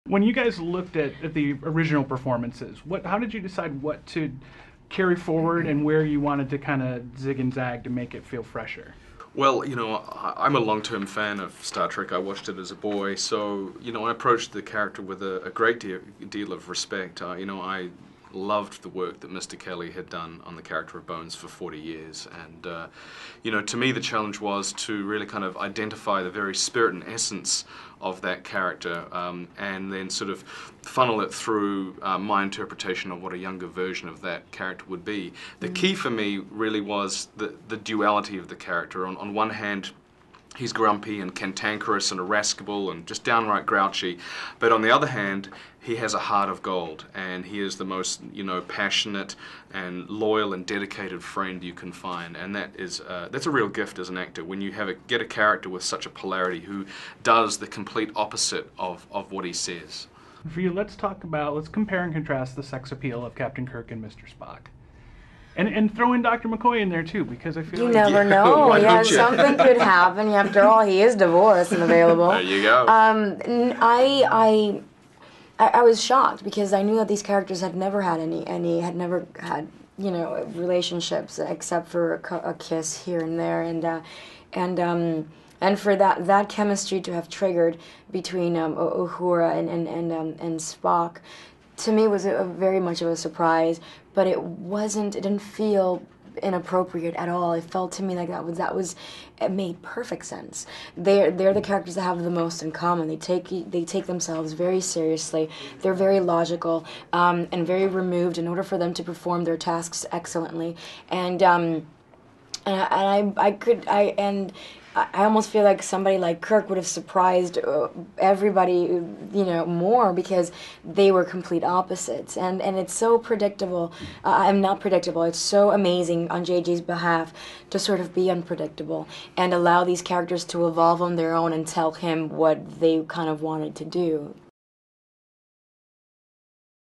When you guys looked at the original performances, how did you decide what to carry forward and where you wanted to kind of zig and zag to make it feel fresher? Well, I'm a long-term fan of Star Trek. I watched it as a boy, so, I approached the character with a great deal of respect. I loved the work that Mr. Kelly had done on the character of Bones for 40 years. And, to me the challenge was to really kind of identify the very spirit and essence of that character, and then sort of funnel it through my interpretation of what a younger version of that character would be. The key for me really was the duality of the character. On one hand, he's grumpy and cantankerous and irascible and just downright grouchy, but on the other hand, he has a heart of gold, and he is the most, passionate and loyal and dedicated friend you can find, and that's a real gift as an actor when you get a character with such a polarity who does the complete opposite of what he says. For you, let's compare and contrast the sex appeal of Captain Kirk and Mr. Spock. And throw in Dr. McCoy in there too, because I feel you like never know. Yeah, something could happen. After all, he is divorced and available. There you go. I was shocked because I knew that these characters had never had had never had relationships except for a kiss here and there, and for that chemistry to have triggered between Uhura and Spock, to me was very much of a surprise. But it didn't feel inappropriate at all. It felt to me like it made perfect sense. They're the characters that have the most in common. They take themselves very seriously. They're very logical and very removed in order for them to perform their tasks excellently. I almost feel like somebody like Kirk would have surprised everybody, more, because they were complete opposites. And it's so predictable. I'm not predictable. It's so amazing on JJ's behalf to sort of be unpredictable and allow these characters to evolve on their own and tell him what they kind of wanted to do.